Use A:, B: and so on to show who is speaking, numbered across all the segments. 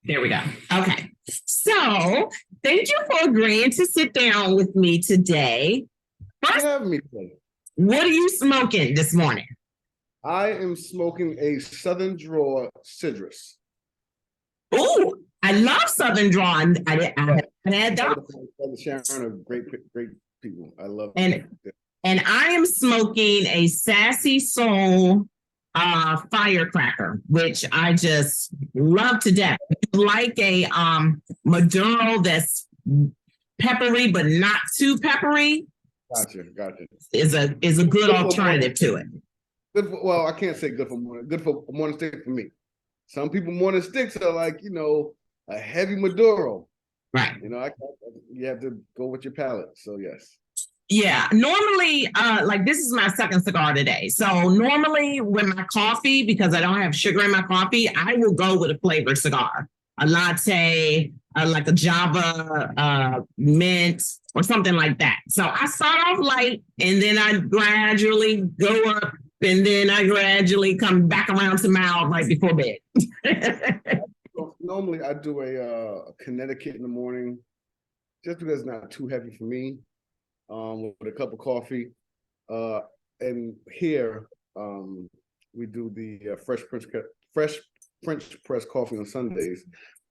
A: There we go. Okay. So thank you for agreeing to sit down with me today.
B: For
A: First,
B: having me today.
A: what are you smoking this morning?
B: I am smoking a Southern Draw Citrus.
A: Oh, I love Southern Draw. I haven't had that.
B: Sharon are great people. I love
A: And and I am smoking a Sassy Soul firecracker, which I just love to death. Like a Maduro that's peppery but not too peppery.
B: Gotcha.
A: Is a good alternative to it.
B: Good for, well, I can't say good for morning. Good for morning stick for me. Some people morning sticks are like, a heavy Maduro.
A: Right.
B: You have to go with your palate. So yes.
A: Yeah, normally, like this is my second cigar today. So normally with my coffee, because I don't have sugar in my coffee, I will go with a flavored cigar, a latte, like a Java, mint, or something like that. So I start off light, and then I gradually go up, and then I gradually come back around to mild right before bed.
B: Normally, I do a Connecticut in the morning, just because it's not too heavy for me. With a cup of coffee. And here we do the fresh French press coffee on Sundays.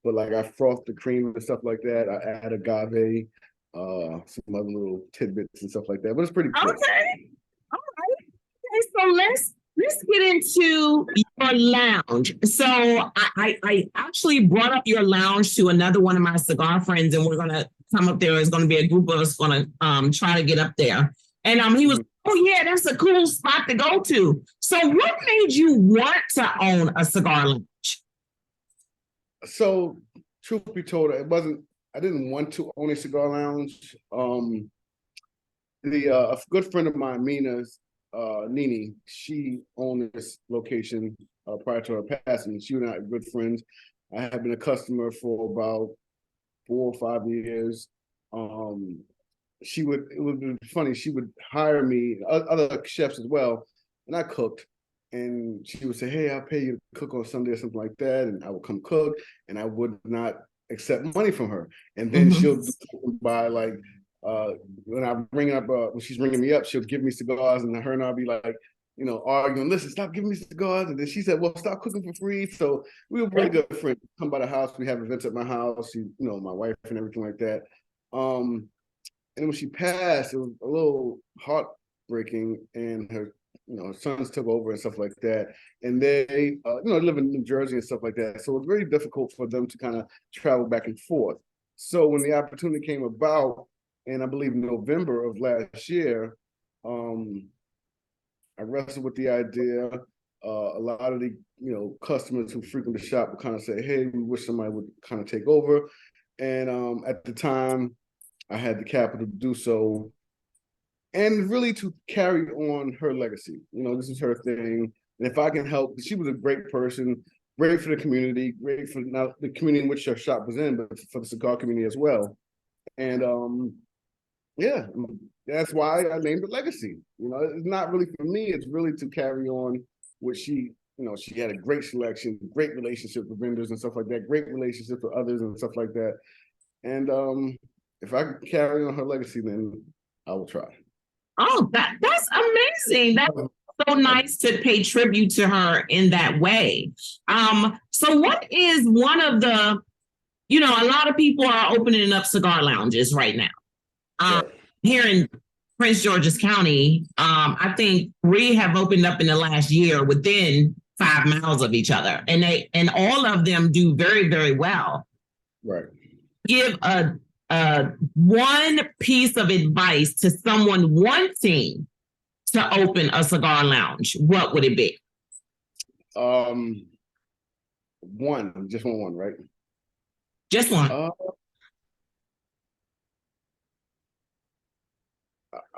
B: But like I froth the cream and stuff like that. I add agave, some other little tidbits and stuff like that. But it's pretty cool.
A: Okay. All right. Okay, so let's get into your lounge. So I actually brought up your lounge to another one of my cigar friends, and we're gonna come up there. There's gonna be a group of us gonna try to get up there. And he was, oh yeah, that's a cool spot to go to. So what made you want to own a cigar lounge?
B: So truth be told, I didn't want to own a cigar lounge. A good friend of mine, Nini, she owned this location prior to her passing. She and I are good friends. I have been a customer for about 4 or 5 years. It would be funny, she would hire me, other chefs as well, and I cooked. And she would say, hey, I'll pay you to cook on Sunday or something like that. And I would come cook, and I would not accept money from her. And then she'll buy like, when I bring up, when she's ringing me up, she'll give me cigars, and her and I'll be like, arguing, listen, stop giving me cigars. And then she said, well, stop cooking for free. So we were really good friends. Come by the house, we have events at my house, my wife and everything like that. And when she passed, it was a little heartbreaking, and her sons took over and stuff like that. And they, live in New Jersey and stuff like that. So it was very difficult for them to kind of travel back and forth. So when the opportunity came about, and I believe November of last year, I wrestled with the idea. A lot of the customers who frequent the shop would kind of say, hey, we wish somebody would kind of take over. And at the time, I had the capital to do so, and really to carry on her legacy. This is her thing. And if I can help, she was a great person, great for the community, great for not the community in which her shop was in, but for the cigar community as well. And yeah, that's why I named it Legacy. It's not really for me, it's really to carry on what she had a great selection, great relationship with vendors and stuff like that, great relationship with others and stuff like that. And if I can carry on her legacy, then I will try.
A: Oh, that's amazing. That's so nice to pay tribute to her in that way. So what is one of the, a lot of people are opening up cigar lounges right now. Right. Here in Prince George's County, I think 3 have opened up in the last year within 5 miles of each other, and all of them do very, very well.
B: Right.
A: Give one piece of advice to someone wanting to open a cigar lounge, what would it be?
B: Just one, right?
A: Just one.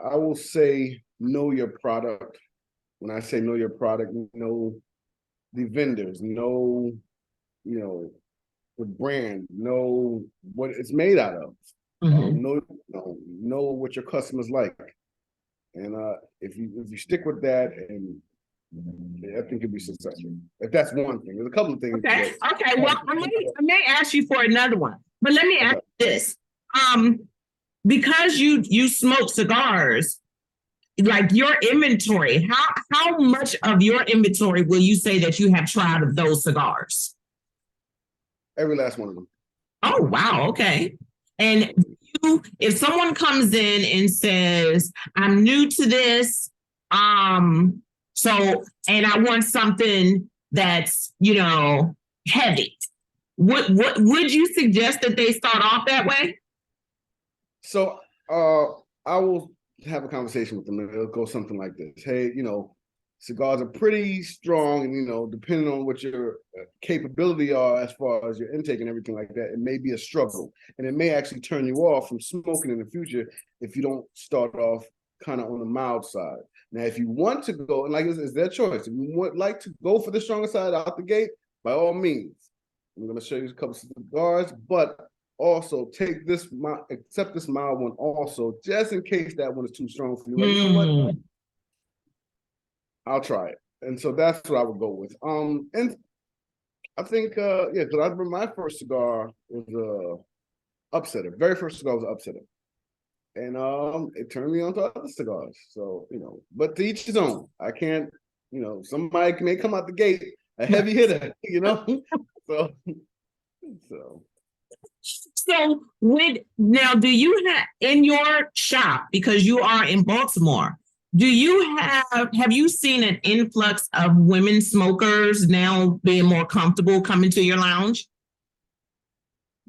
B: I will say know your product. When I say know your product, know the vendors, know, the brand, know what it's made out of. Know what your customers like. And if you stick with that and Yeah, I think it'd be successful. If that's one thing, there's a couple of things.
A: Okay.
B: But,
A: Okay. Well, I may ask you for another one, but let me ask
B: okay.
A: this. Um, because you smoke cigars, like your inventory, how much of your inventory will you say that you have tried of those cigars?
B: Every last one of them.
A: Oh wow, okay. And if someone comes in and says, I'm new to this, so and I want something that's, heavy, what would you suggest that they start off that way?
B: So I will have a conversation with them and it'll go something like this. Hey, cigars are pretty strong, and depending on what your capability are as far as your intake and everything like that, it may be a struggle, and it may actually turn you off from smoking in the future if you don't start off kind of on the mild side. Now, if you want to go, and like it's their choice, if you like to go for the stronger side out the gate, by all means. I'm going to show you a couple of cigars, but also accept this mild one also, just in case that one is too strong for you. Like, you know what? I'll try it. And so that's what I would go with. And I think yeah, because I remember my first cigar was upsetter. Very first cigar was an upsetter. And it turned me on to other cigars. So, but to each his own. I can't, somebody may come out the gate a heavy hitter, So
A: So do you have in your shop, because you are in Baltimore, have you seen an influx of women smokers now being more comfortable coming to your lounge?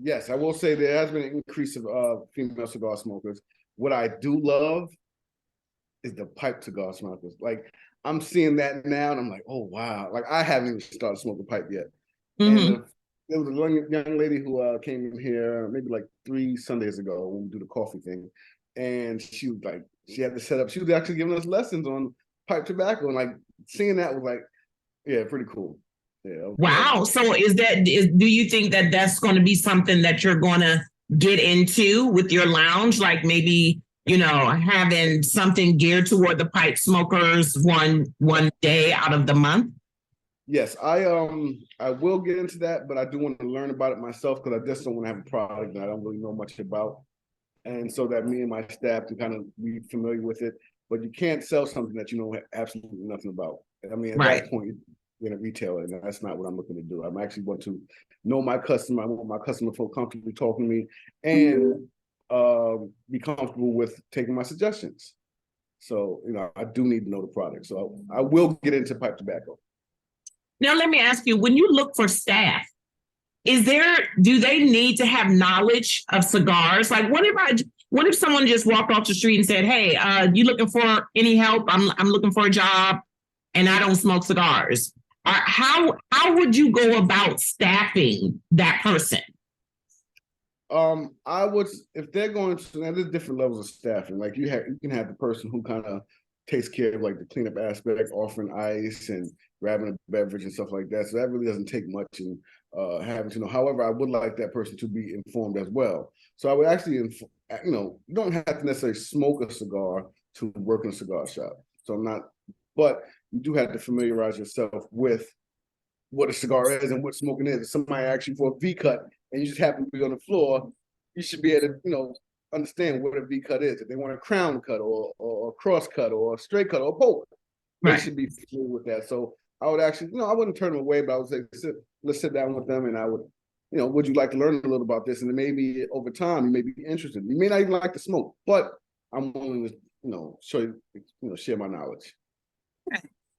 B: yes, I will say there has been an increase of female cigar smokers. What I do love is the pipe cigar smokers. Like, I'm seeing that now, and I'm like, oh wow! Like, I haven't even started smoking pipe yet. And there was a young lady who came in here maybe like 3 Sundays ago when we do the coffee thing, and she was like, she had to set up. She was actually giving us lessons on pipe tobacco, and like seeing that was like, yeah, pretty cool. Yeah.
A: Wow. So do you think that that's going to be something that you're going to get into with your lounge? Like maybe, having something geared toward the pipe smokers one day out of the month?
B: Yes, I will get into that, but I do want to learn about it myself because I just don't want to have a product that I don't really know much about. And so that me and my staff can kind of be familiar with it. But you can't sell something that you know absolutely nothing about. I mean, at
A: Right.
B: that point, you're in a retailer, and that's not what I'm looking to do. I'm actually want to know my customer. I want my customer to feel comfortable talking to me and be comfortable with taking my suggestions. So, I do need to know the product. So I will get into pipe tobacco.
A: Now, let me ask you, when you look for staff, do they need to have knowledge of cigars? Like, what if someone just walked off the street and said, hey, you looking for any help? I'm looking for a job and I don't smoke cigars. How would you go about staffing that person?
B: I would, if they're going to, now there's different levels of staffing. Like you can have the person who kind of takes care of like the cleanup aspect, offering ice and grabbing a beverage and stuff like that. So that really doesn't take much in having to know. However, I would like that person to be informed as well. So I would actually, you don't have to necessarily smoke a cigar to work in a cigar shop. So I'm not, but you do have to familiarize yourself with what a cigar is and what smoking is. If somebody asks you for a V cut and you just happen to be on the floor, you should be able to, understand what a V cut is. If they want a crown cut or a cross cut or a straight cut or a poke, they should be familiar with that. So I would actually, I wouldn't turn them away, but I would say, let's sit down with them, and I would, would you like to learn a little about this? And then maybe over time you may be interested. You may not even like to smoke, but I'm willing to, show you, share my knowledge.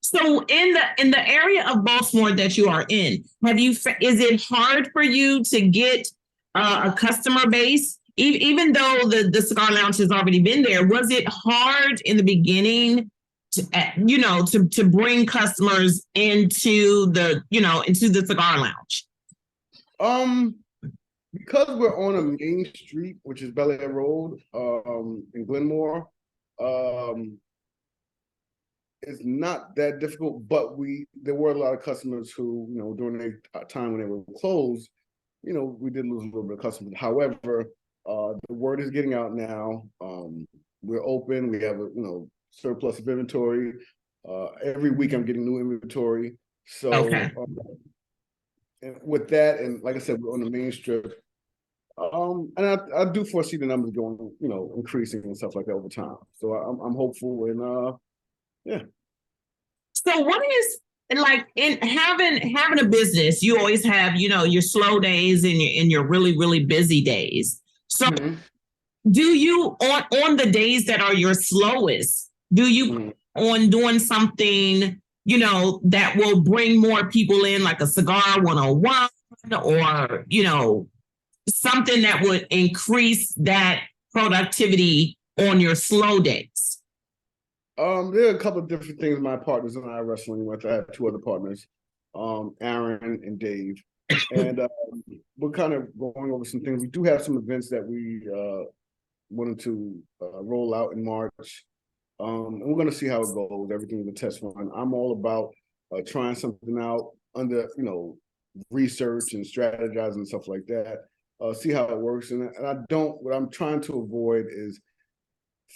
A: So in the area of Baltimore that you are in, is it hard for you to get a customer base? Even though the cigar lounge has already been there, was it hard in the beginning to bring customers into the cigar lounge?
B: Because we're on a main street, which is Bel Air Road, in Glenmore, it's not that difficult, but there were a lot of customers who, during the time when they were closed, we did lose a little bit of customers. However, the word is getting out now. We're open. We have a surplus of inventory. Every week I'm getting new inventory. So
A: Okay.
B: and with that, and like I said, we're on the main strip. And I do foresee the numbers going, increasing and stuff like that over time. So I'm hopeful, and yeah.
A: So what is like in having a business, you always have, your slow days and your really, really busy days. So
B: Mm-hmm.
A: do you on the days that are your slowest, do you
B: Mm-hmm.
A: on doing something, that will bring more people in, like a cigar 101, or, something that would increase that productivity on your slow days?
B: There are a couple of different things my partners and I are wrestling with. I have two other partners, Aaron and Dave, and we're kind of going over some things. We do have some events that we wanted to roll out in March, and we're going to see how it goes. Everything's a test run. I'm all about trying something out under, research and strategizing and stuff like that. See how it works, and I don't. What I'm trying to avoid is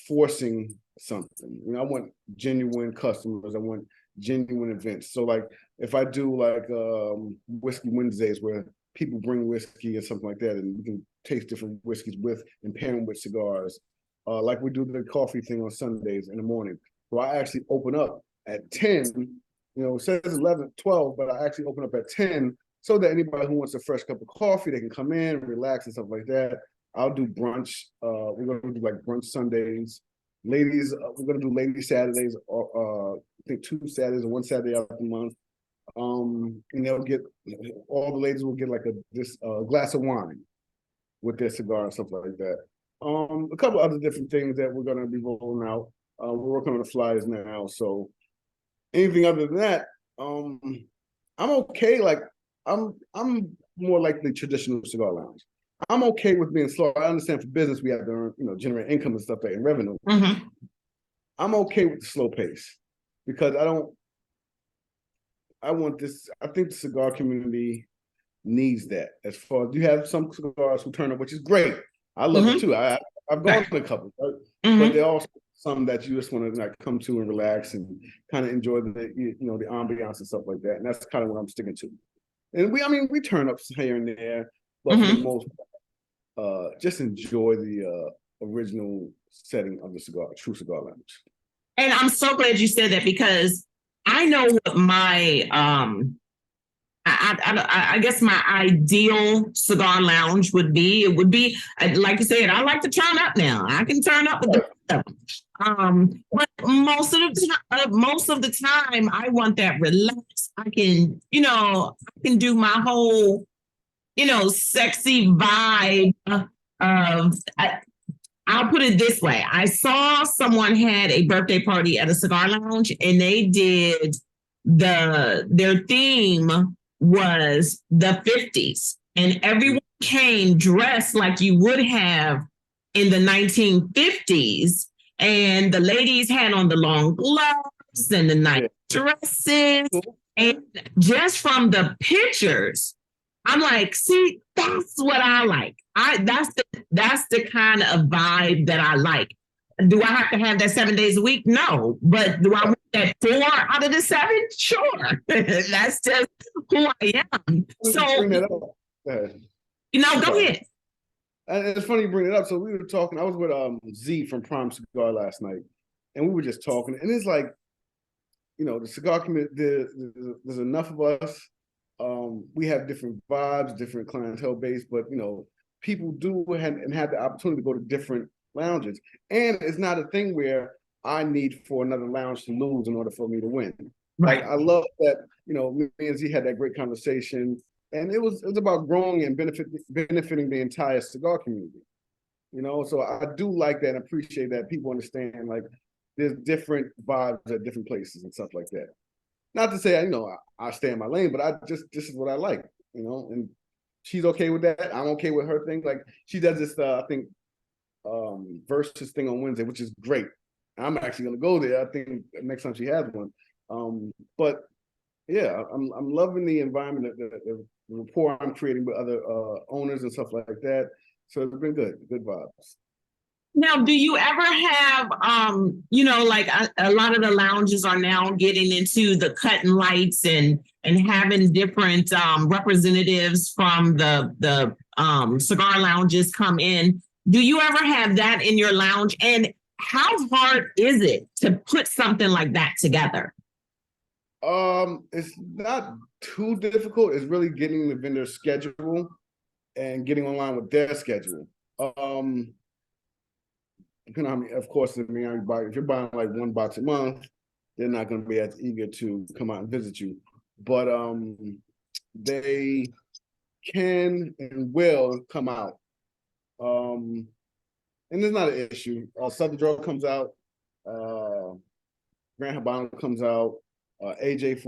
B: forcing something. I want genuine customers. I want genuine events. So like if I do like whiskey Wednesdays where people bring whiskey and something like that, and we can taste different whiskeys with and pair them with cigars. Like we do the coffee thing on Sundays in the morning. So I actually open up at 10, it says 11, 12, but I actually open up at 10 so that anybody who wants a fresh cup of coffee, they can come in, relax and stuff like that. I'll do brunch. We're gonna do like brunch Sundays. Ladies, we're gonna do lady Saturdays. I think 2 Saturdays and 1 Saturday out of the month. And they'll get all the ladies will get like this glass of wine with their cigar and stuff like that. A couple other different things that we're gonna be rolling out. We're working on the flyers now. So anything other than that, I'm okay. Like I'm more like the traditional cigar lounge. I'm okay with being slow. I understand for business we have to earn, generate income and stuff like and revenue.
A: Mm-hmm.
B: I'm okay with the slow pace because I want this. I think the cigar community needs that. As far as you have some cigars who turn up, which is great. I love it
A: Mm-hmm.
B: too. I've gone to a couple, right? But
A: Mm-hmm.
B: there are also some that you just want to like come to and relax and kind of enjoy the ambiance and stuff like that. And that's kind of what I'm sticking to. And we turn up here and there, but for the
A: Mm-hmm.
B: most just enjoy the original setting of the true cigar lounge.
A: And I'm so glad you said that, because I know what my I guess my ideal cigar lounge would be. It would be, like you said, I like to turn up now. I can turn up with the stuff. But most of the time, I want that relaxed. I can do my whole, sexy vibe of. I'll put it this way. I saw someone had a birthday party at a cigar lounge, and they did their theme was the 50s, and everyone came dressed like you would have in the 1950s, and the ladies had on the long gloves and the nice dresses, and just from the pictures, I'm like, see, that's what I like. That's the kind of vibe that I like. Do I have to have that 7 days a week? No. But do I want that 4 out of the 7? Sure. That's just who I am. So,
B: Bring that up.
A: go ahead.
B: And it's funny you bring it up. So we were talking. I was with Z from Prime Cigar last night, and we were just talking. And it's like, the cigar community. There's enough of us. We have different vibes, different clientele base, but people do and have the opportunity to go to different lounges. And it's not a thing where I need for another lounge to lose in order for me to win.
A: Right.
B: Like I love that, me and Z had that great conversation. And it was about growing and benefiting the entire cigar community. So I do like that and appreciate that people understand like there's different vibes at different places and stuff like that. Not to say I stay in my lane, but this is what I like, and she's okay with that. I'm okay with her thing. Like she does this, I think, versus thing on Wednesday, which is great. I'm actually gonna go there. I think next time she has one. But yeah, I'm loving the environment, the rapport I'm creating with other owners and stuff like that. So it's been good vibes.
A: Now, do you ever have, like a lot of the lounges are now getting into the cutting lights and having different representatives from the cigar lounges come in. Do you ever have that in your lounge? And how hard is it to put something like that together?
B: It's not too difficult. It's really getting the vendor schedule and getting online with their schedule. Depending on how many, of course, if you're buying like one box a month, they're not going to be as eager to come out and visit you. But they can and will come out. And it's not an issue. Southern Draw comes out, Grand Habano comes out, AJ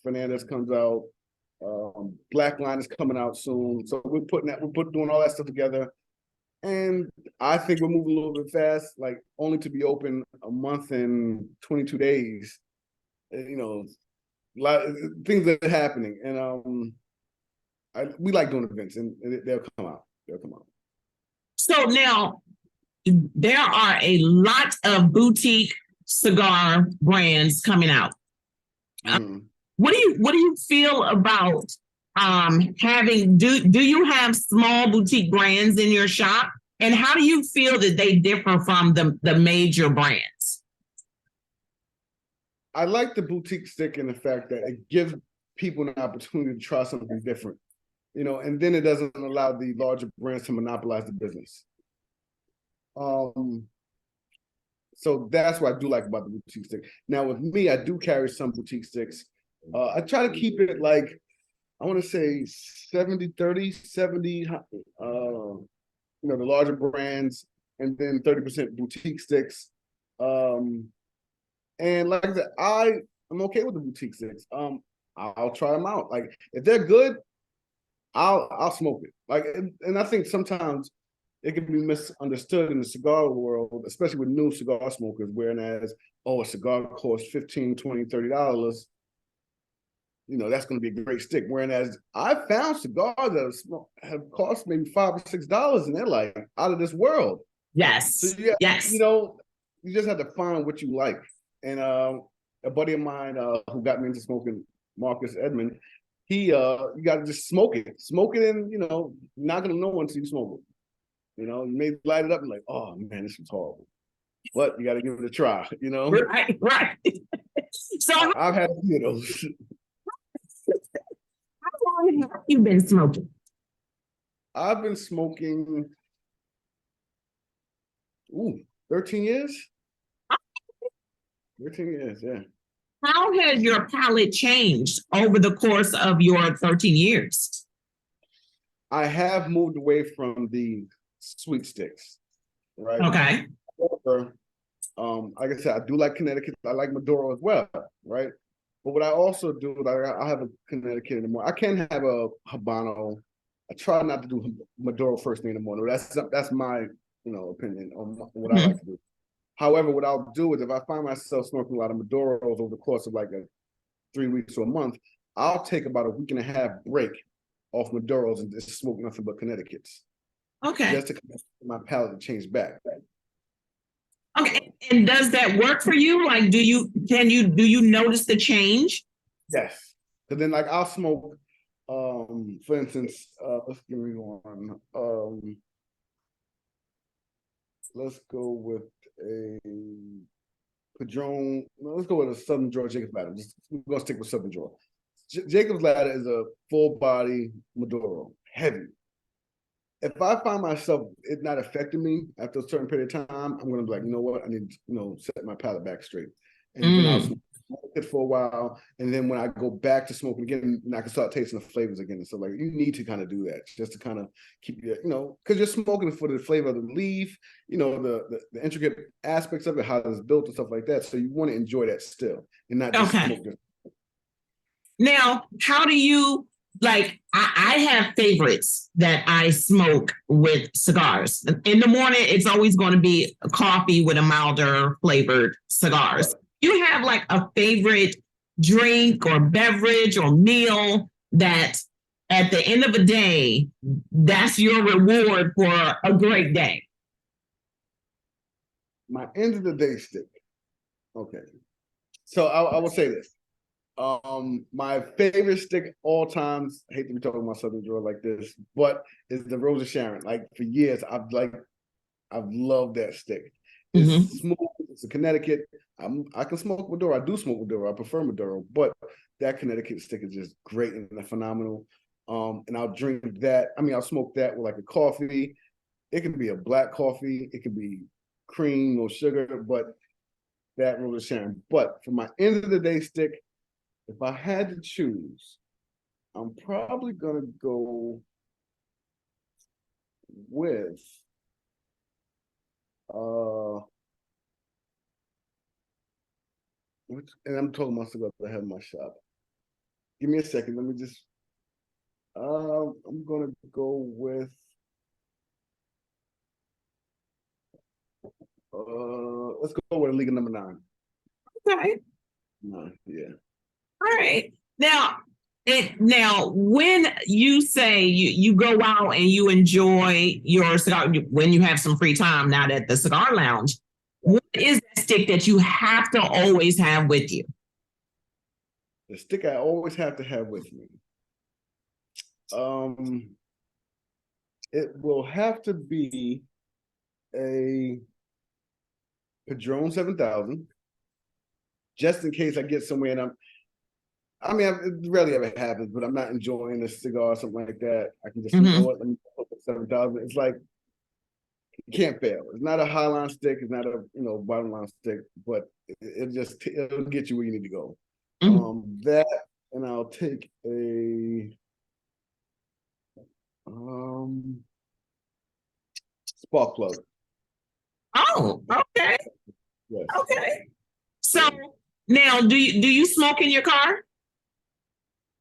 B: Fernandez comes out, Black Line is coming out soon. So we're doing all that stuff together. And I think we're moving a little bit fast, like only to be open a month and 22 days. You know, a lot of things that are happening. And we like doing events, and they'll come out. They'll come out.
A: So now there are a lot of boutique cigar brands coming out. Mm. What do you feel about having do you have small boutique brands in your shop, and how do you feel that they differ from the major brands?
B: I like the boutique stick in the fact that it gives people an opportunity to try something different, and then it doesn't allow the larger brands to monopolize the business. So that's what I do like about the boutique stick. Now with me, I do carry some boutique sticks. I try to keep it like, I want to say 70-30, 70, the larger brands, and then 30% boutique sticks. And like I said, I'm okay with the boutique sticks. I'll try them out. Like if they're good, I'll smoke it. Like, and I think sometimes it can be misunderstood in the cigar world, especially with new cigar smokers, whereas, a cigar costs $15, $20, $30. That's going to be a great stick. Whereas I found cigars that have cost maybe $5 or $6, and they're like out of this world.
A: Yes.
B: So
A: yes.
B: You just have to find what you like. And a buddy of mine who got me into smoking, Marcus Edmond, you got to just smoke it, and not going to know until you smoke it. You may light it up and like, oh man, this is horrible. But you got to give it a try.
A: Right. So
B: I've had a few of those.
A: How long have you been smoking?
B: I've been smoking 13 years. 13 years, yeah.
A: How has your palate changed over the course of your 13 years?
B: I have moved away from the sweet sticks, right?
A: Okay.
B: However, like I said, I do like Connecticut. I like Maduro as well, right? But what I also do is I have a Connecticut in the morning. I can have a Habano. I try not to do Maduro first thing in the morning. That's my opinion on what I like to do. However, what I'll do is if I find myself smoking a lot of Maduros over the course of like 3 weeks or a month, I'll take about a week and a half break off Maduros and just smoke nothing but Connecticut's.
A: Okay.
B: Just to my palate to change back.
A: Okay. And does that work for you? Like, do you notice the change?
B: Yes. Because then like I'll smoke, for instance, let's give me one. Let's go with a Padron. Let's go with a Southern Draw Jacob's Ladder. We're gonna stick with Southern Draw. Jacob's Ladder is a full body Maduro, heavy. If I find myself it not affecting me after a certain period of time, I'm gonna be like, you know what, I need to set my palate back straight. And then I'll smoke it for a while. And then when I go back to smoking again, I can start tasting the flavors again. And so like you need to kind of do that just to kind of keep your, because you're smoking for the flavor of the leaf, the intricate aspects of it, how it's built and stuff like that. So you want to enjoy that still and not just smoke it.
A: Now, how do you I have favorites that I smoke with cigars. In the morning, it's always going to be a coffee with a milder flavored cigars. You have like a favorite drink or beverage or meal that at the end of the day, that's your reward for a great day?
B: My end of the day stick. Okay. So I will say this. My favorite stick all times, I hate to be talking about Southern Draw like this, but is the Rose of Sharon. Like for years, I've loved that stick. It's smooth, it's a Connecticut. I can smoke Maduro. I do smoke Maduro. I prefer Maduro, but that Connecticut stick is just great and phenomenal. And I'll drink that. I mean, I'll smoke that with like a coffee. It can be a black coffee, it can be cream, no sugar, but that Rose of Sharon. But for my end of the day stick, if I had to choose, I'm probably gonna go with and I'm talking about cigars I have in my shop. Give me a second. Let me just I'm gonna go with let's go with Liga number 9.
A: Okay.
B: 9, yeah.
A: All right. Now, when you say you go out and you enjoy your cigar, when you have some free time now at the cigar lounge, what is that stick that you have to always have with you?
B: The stick I always have to have with me. It will have to be a Padron 7000, just in case I get somewhere and I mean, it rarely ever happens, but I'm not enjoying a cigar or something like that. I can just, you know what, let me put 7,000. It's like, you can't fail. It's not a high line stick. It's not a, bottom line stick, but it'll get you where you need to go. That, and I'll take a spark plug.
A: Oh, okay.
B: Yes.
A: Okay. So now, do you smoke in your car?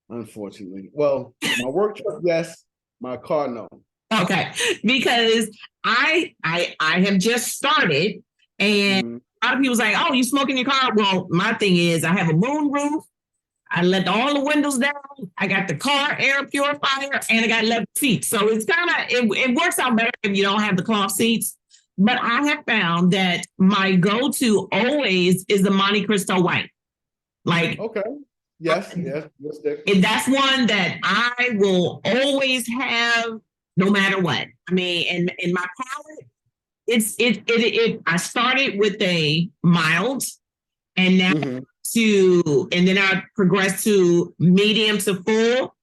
B: Unfortunately. Well, my work truck, yes. My car, no.
A: Okay. Because I have just started, and a lot of people's like, oh, you smoke in your car? Well, my thing is I have a moon roof. I let all the windows down. I got the car air purifier, and I got leather seats. So it's kind of, it works out better if you don't have the cloth seats. But I have found that my go-to always is the Monte Cristo white. Like,
B: okay. Yes.
A: That's one that I will always have no matter what. I mean, and in my palate, I started with a mild, and now and then I progressed to medium to full.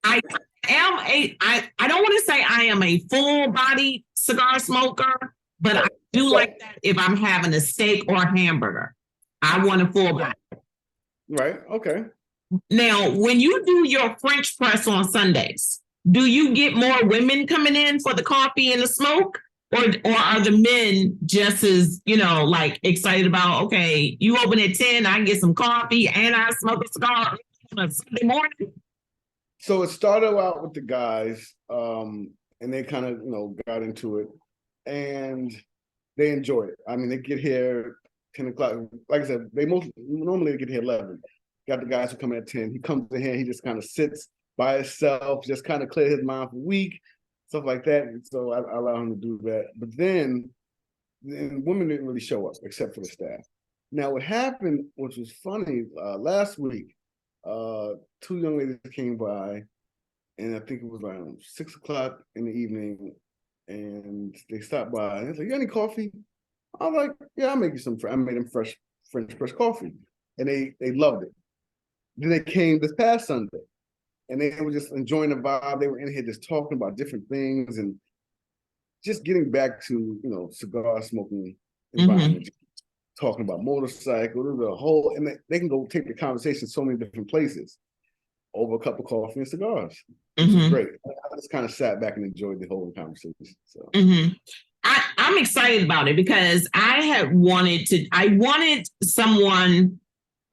A: I don't want to say I am a full body cigar smoker, but I do like that if I'm having a steak or a hamburger. I want a full body.
B: Right. Okay.
A: Now, when you do your French press on Sundays, do you get more women coming in for the coffee and the smoke? Or are the men just as, like excited about, okay, you open at 10, I can get some coffee and I smoke a cigar on a Sunday morning?
B: So it started out with the guys, and they kind of, got into it, and they enjoyed it. I mean, they get here 10 o'clock. Like I said, normally they get here 11. Got the guys who come at 10. He comes in here, he just kind of sits by himself, just kind of clear his mind for a week, stuff like that. And so I allow him to do that. But then women didn't really show up except for the staff. Now, what happened, which was funny, last week, 2 young ladies came by, and I think it was around 6 o'clock in the evening, and they stopped by. And I was like, "You got any coffee?" I was like, "Yeah, I'll make you some." I made them fresh French press coffee, and they loved it. Then they came this past Sunday, and they were just enjoying the vibe. They were in here just talking about different things and just getting back to cigar smoking environment. Talking about motorcycles, the whole, and they can go take the conversation so many different places over a cup of coffee and cigars, which is great. I just kind of sat back and enjoyed the whole conversation. So
A: I'm excited about it because I wanted someone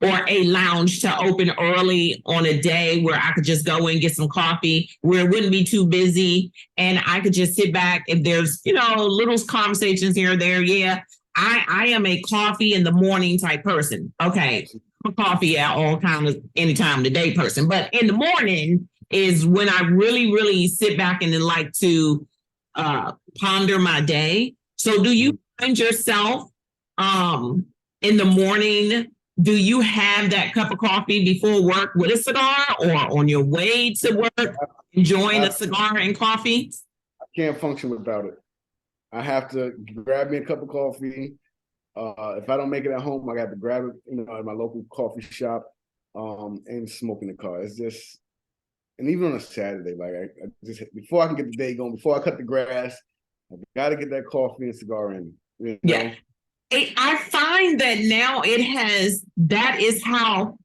A: or a lounge to open early on a day where I could just go in, get some coffee, where it wouldn't be too busy, and I could just sit back. If there's, little conversations here or there, yeah. I am a coffee in the morning type person. Okay, I'm a coffee at all times, any time of the day person. But in the morning is when I really, really sit back and then like to ponder my day. So do you find yourself in the morning, do you have that cup of coffee before work with a cigar, or on your way to work enjoying a cigar and coffee?
B: I can't function without it. I have to grab me a cup of coffee. If I don't make it at home, I got to grab it, at my local coffee shop, and smoke in the car. It's just, and even on a Saturday, like I just, before I can get the day going, before I cut the grass, I got to get that coffee and cigar in.
A: Yeah. I find that now that is how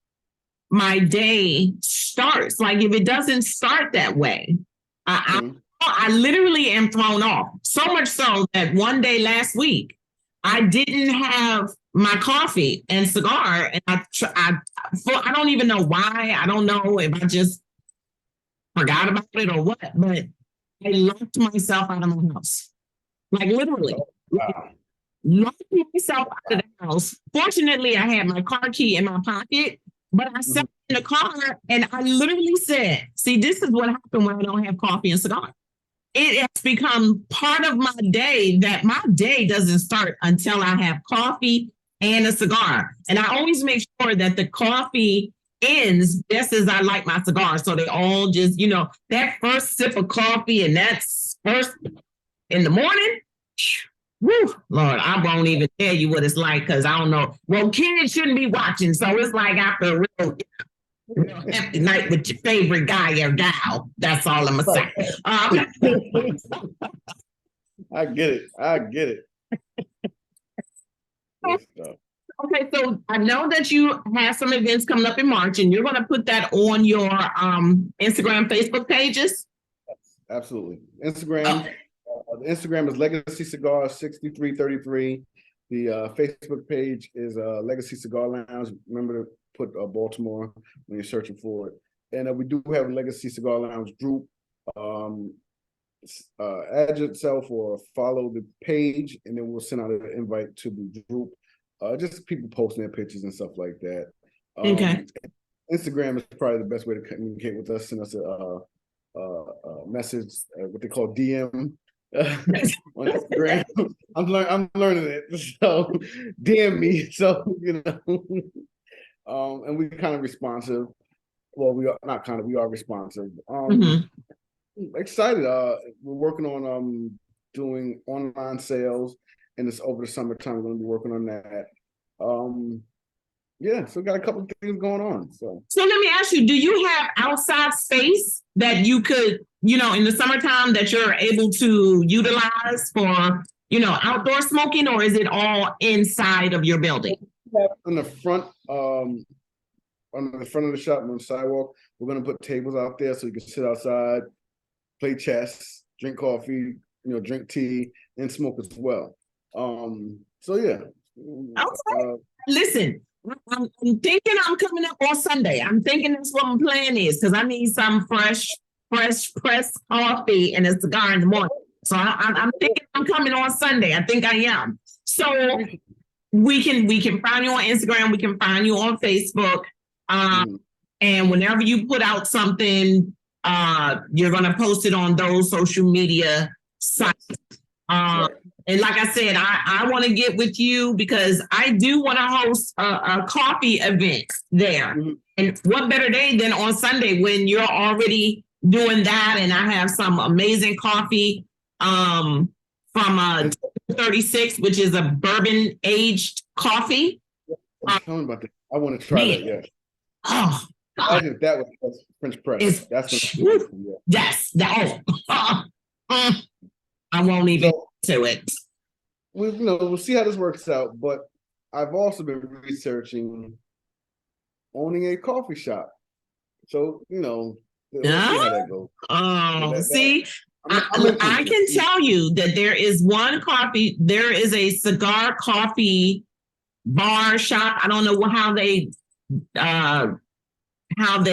A: my day starts. Like if it doesn't start that way, I literally am thrown off. So much so that one day last week, I didn't have my coffee and cigar, and I don't even know why. I don't know if I just forgot about it or what, but I locked myself out of my house. Like literally.
B: Wow.
A: Locked myself out of the house. Fortunately, I had my car key in my pocket, but I sat in the car and I literally said, see, this is what happened when I don't have coffee and cigar. It has become part of my day that my day doesn't start until I have coffee and a cigar. And I always make sure that the coffee ends just as I like my cigar. So they all just, that first sip of coffee and that's first in the morning. Woo, Lord, I won't even tell you what it's like because I don't know. Well, kids shouldn't be watching. So it's like after a real hefty night with your favorite guy or gal. That's all I'm going to say.
B: I get it.
A: Okay, so I know that you have some events coming up in March, and you're going to put that on your Instagram, Facebook pages?
B: Absolutely. Instagram. Okay. The Instagram is Legacy Cigar 6333. The Facebook page is Legacy Cigar Lounge. Remember to put Baltimore when you're searching for it. And we do have a Legacy Cigar Lounge group. Add yourself or follow the page, and then we'll send out an invite to the group. Just people posting their pictures and stuff like that.
A: Okay.
B: Instagram is probably the best way to communicate with us. Send us a message, what they call DM. On Instagram. I'm learning it. So DM me. So and we kind of responsive. Well, we are not kind of, we are responsive. Excited. We're working on doing online sales, and it's over the summertime. We're gonna be working on that. Yeah, so got a couple of things going on. So
A: let me ask you, do you have outside space that you could, in the summertime that you're able to utilize for, outdoor smoking, or is it all inside of your building?
B: On the front, on the front of the shop, on the sidewalk, we're gonna put tables out there so you can sit outside, play chess, drink coffee, drink tea, and smoke as well. So yeah.
A: Okay. Listen, I'm thinking I'm coming up on Sunday. I'm thinking that's what my plan is because I need some fresh pressed coffee and a cigar in the morning. So I'm thinking I'm coming on Sunday. I think I am. So we can find you on Instagram. We can find you on Facebook. And whenever you put out something, you're gonna post it on those social media sites. And like I said, I want to get with you because I do want to host a coffee event there. And what better day than on Sunday when you're already doing that, and I have some amazing coffee from 36, which is a bourbon aged coffee.
B: Tell me about that. I want to try that. Yeah.
A: Oh,
B: God. That was French press. That's
A: yes. I won't even to it.
B: We'll see how this works out. But I've also been researching owning a coffee shop. So we'll see how that goes.
A: I can tell you that there is there is a cigar coffee bar shop. I don't know how they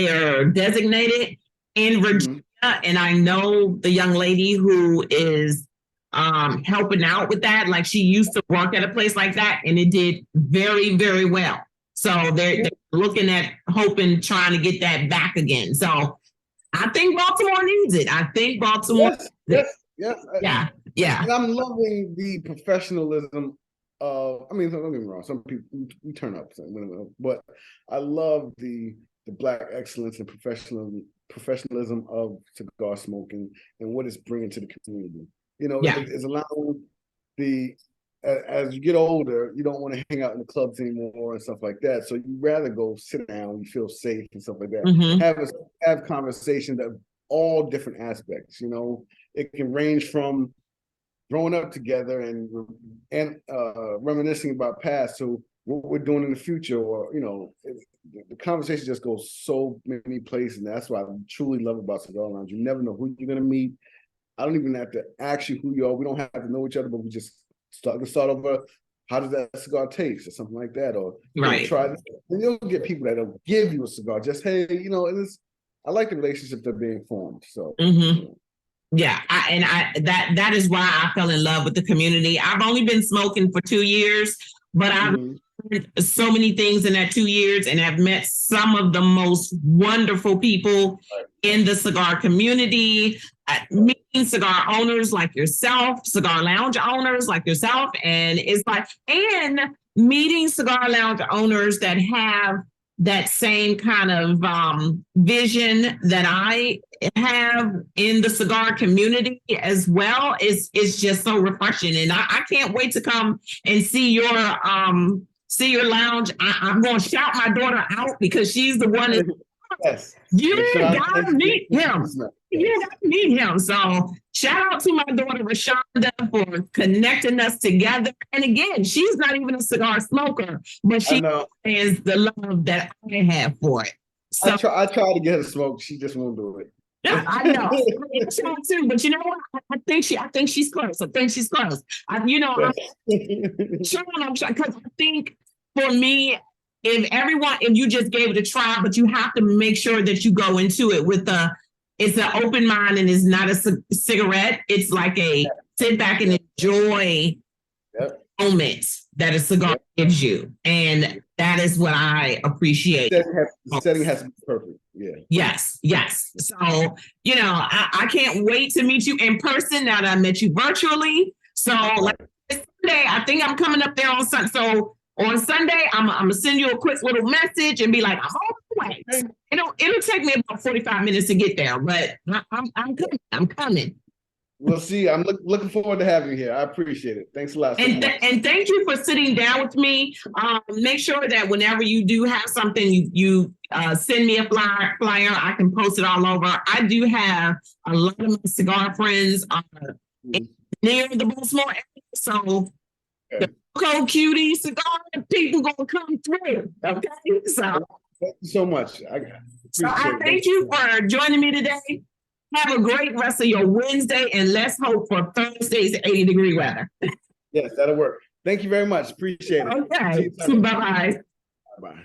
A: are designated in Virginia, and I know the young lady who is helping out with that. Like she used to work at a place like that, and it did very, very well. So they're looking at trying to get that back again. So I think Baltimore needs it. I think Baltimore.
B: Yes.
A: Yeah. Yeah.
B: And I'm loving the professionalism of, I mean, don't get me wrong, some people we turn up, but I love the Black excellence and professionalism of cigar smoking and what it's bringing to the community. You know,
A: Yeah.
B: it's allowing the as you get older, you don't want to hang out in the clubs anymore and stuff like that. So you rather go sit down, you feel safe and stuff like that.
A: Mm-hmm.
B: Have conversations of all different aspects. You know, it can range from growing up together and reminiscing about past to what we're doing in the future, or you know, the conversation just goes so many places, and that's what I truly love about Cigar Lounge. You never know who you're gonna meet. I don't even have to ask you who you are. We don't have to know each other, but we just start over. How does that cigar taste, or something like that, or
A: right.
B: Try this. And you'll get people that'll give you a cigar. Just hey, you know, I like the relationships that are being formed. So.
A: Mm-hmm. Yeah, that is why I fell in love with the community. I've only been smoking for 2 years, but I've learned so many things in that 2 years and have met some of the most wonderful people in the cigar community, meeting cigar owners like yourself, cigar lounge owners like yourself, and it's like, and meeting cigar lounge owners that have that same kind of vision that I have in the cigar community as well is just so refreshing. And I can't wait to come and see your lounge. I'm going to shout my daughter out because she's the one that
B: yes.
A: You gotta meet him. You gotta meet him. So shout out to my daughter Rashonda for connecting us together. And again, she's not even a cigar smoker, but she is the love that I have for it. So
B: I try to get her to smoke. She just won't do it.
A: Yeah, I know. I try too, but you know what? I think she's close. I think she's close. I'm sure because I think for me, if you just gave it a try, but you have to make sure that you go into it with it's an open mind and it's not a cigarette. It's like a sit back and enjoy moment that a cigar gives you. And that is what I appreciate.
B: The setting has to be perfect. Yeah.
A: Yes. So, you know, I can't wait to meet you in person now that I met you virtually. So like Sunday, I think I'm coming up there on Sunday. So on Sunday, I'm gonna send you a quick little message and be like, I'm on the way. It'll take me about 45 minutes to get there, but I'm coming. I'm coming.
B: We'll see. I'm looking forward to having you here. I appreciate it. Thanks a lot.
A: And thank you for sitting down with me. Make sure that whenever you do have something, you send me a flyer. I can post it all over. I do have a lot of my cigar friends near the Baltimore area, so the Cold Cutie cigar people gonna come through. Okay, so
B: thank you so much.
A: I thank you for joining me today. Have a great rest of your Wednesday, and let's hope for Thursday's 80-degree weather.
B: Yes, that'll work. Thank you very much. Appreciate it.
A: Okay. Bye-bye.
B: Bye.